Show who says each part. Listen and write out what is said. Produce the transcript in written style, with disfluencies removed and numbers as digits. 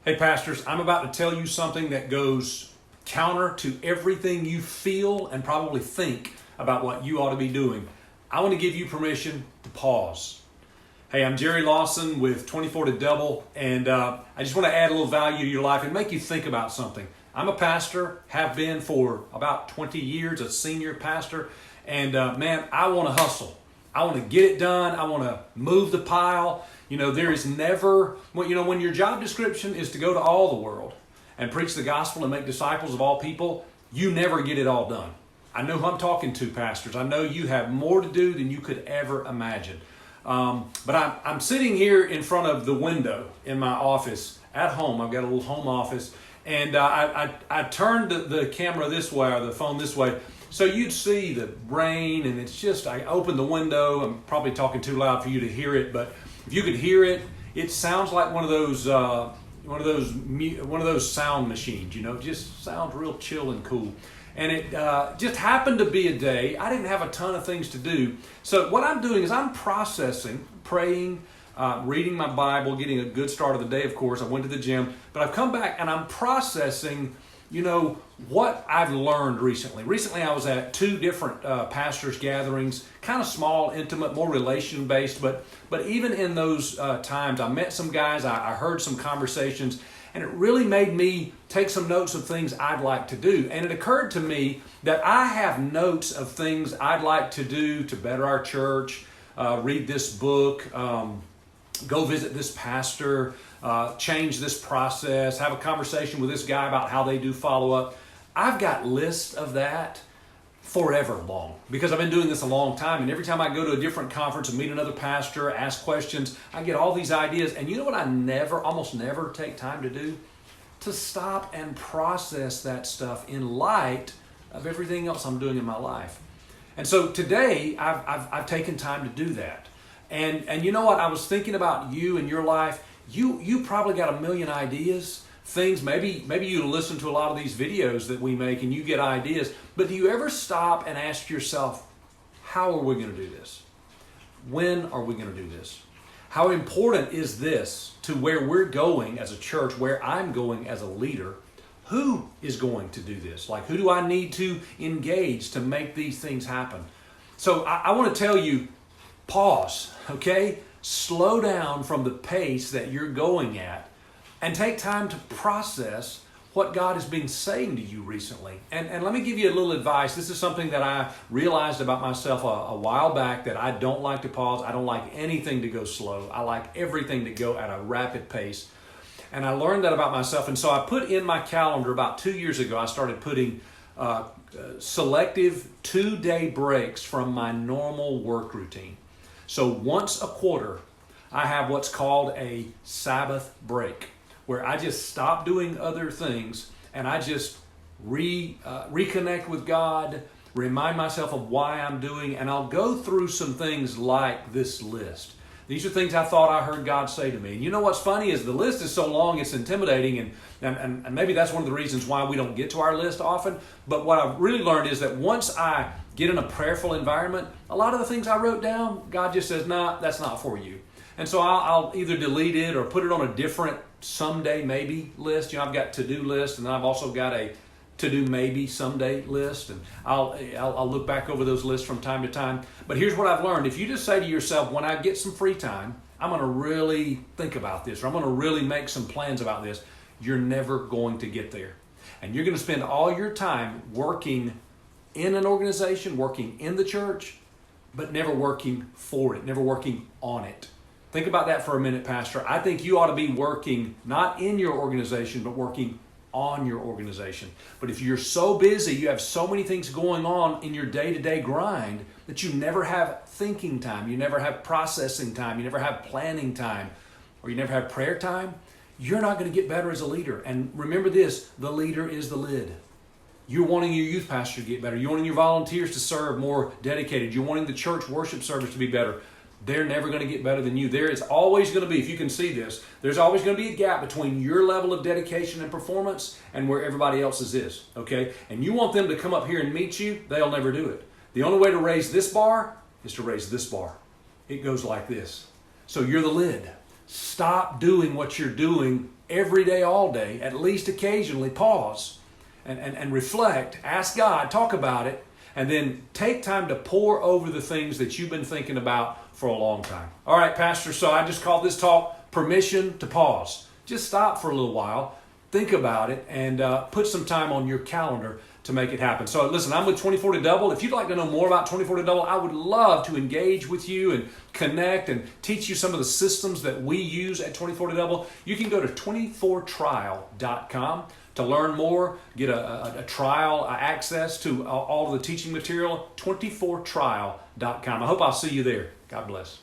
Speaker 1: Hey pastors, I'm about to tell you something that goes counter to everything you feel and probably think about what you ought to be doing. I want to give you permission to pause. Hey, I'm Jerry Lawson with 24 to Double, and I just want to add a little value to your life and make you think about something. I'm a pastor, have been for about 20 years, a senior pastor, and man, I want to hustle. I want to get it done. I want to move the pile. You know, there is never, when your job description is to go to all the world and preach the gospel and make disciples of all people, you never get it all done. I know who I'm talking to, pastors. I know you have more to do than you could ever imagine. But I'm sitting here in front of the window in my office at home. I've got a little home office, and I turned the camera this way or the phone this way, so you'd see the rain, and it's just, I opened the window. I'm probably talking too loud for you to hear it, but if you could hear it, it sounds like one of those sound machines. You know, it just sounds real chill and cool. And it just happened to be a day I didn't have a ton of things to do. So what I'm doing is I'm processing, praying, reading my Bible, getting a good start of the day. Of course, I went to the gym, but I've come back and I'm processing, what I've learned recently. Recently, I was at two different pastors' gatherings, kind of small, intimate, more relation-based, but even in those times, I met some guys, I heard some conversations, and it really made me take some notes of things I'd like to do. And it occurred to me that I have notes of things I'd like to do to better our church, read this book, go visit this pastor, change this process, have a conversation with this guy about how they do follow-up. I've got lists of that forever long because I've been doing this a long time, and every time I go to a different conference and meet another pastor, ask questions, I get all these ideas. And you know what I almost never take time to do? To stop and process that stuff in light of everything else I'm doing in my life. And so today I've taken time to do that. And you know what? I was thinking about you and your life. You probably got a million ideas, things. Maybe you listen to a lot of these videos that we make and you get ideas. But do you ever stop and ask yourself, how are we going to do this? When are we going to do this? How important is this to where we're going as a church, where I'm going as a leader? Who is going to do this? Like, who do I need to engage to make these things happen? So I want to tell you, pause, okay? Slow down from the pace that you're going at and take time to process what God has been saying to you recently. And let me give you a little advice. This is something that I realized about myself a while back, that I don't like to pause. I don't like anything to go slow. I like everything to go at a rapid pace. And I learned that about myself. And so I put in my calendar about 2 years ago, I started putting selective 2-day breaks from my normal work routine. So once a quarter, I have what's called a Sabbath break, where I just stop doing other things and I just reconnect with God, remind myself of why I'm doing, and I'll go through some things like this list. These are things I thought I heard God say to me. And you know what's funny is the list is so long, it's intimidating, and maybe that's one of the reasons why we don't get to our list often. But what I've really learned is that once I get in a prayerful environment, a lot of the things I wrote down, God just says, nah, that's not for you. And so I'll either delete it or put it on a different someday maybe list. I've got to-do list, and then I've also got a to-do maybe someday list, and I'll look back over those lists from time to time. But here's what I've learned. If you just say to yourself, when I get some free time, I'm going to really think about this, or I'm going to really make some plans about this, you're never going to get there. And you're going to spend all your time working in an organization, working in the church, but never working for it, never working on it. Think about that for a minute, Pastor. I think you ought to be working not in your organization, but working on your organization. But if you're so busy, you have so many things going on in your day-to-day grind that you never have thinking time, you never have processing time, you never have planning time, or you never have prayer time, you're not going to get better as a leader. And remember this, the leader is the lid. You're wanting your youth pastor to get better. You're wanting your volunteers to serve more dedicated. You're wanting the church worship service to be better. They're never going to get better than you. There is always going to be, if you can see this, there's always going to be a gap between your level of dedication and performance and where everybody else's is, okay? And you want them to come up here and meet you, they'll never do it. The only way to raise this bar is to raise this bar. It goes like this. So you're the lid. Stop doing what you're doing every day, all day, at least occasionally pause and reflect, ask God, talk about it, and then take time to pour over the things that you've been thinking about for a long time. All right, Pastor, so I just called this talk Permission to Pause. Just stop for a little while, think about it, and put some time on your calendar to make it happen. So listen, I'm with 24 to Double. If you'd like to know more about 24 to Double, I would love to engage with you and connect and teach you some of the systems that we use at 24 to Double. You can go to 24trial.com to learn more, get a trial access to all of the teaching material, 24trial.com. I hope I'll see you there. God bless.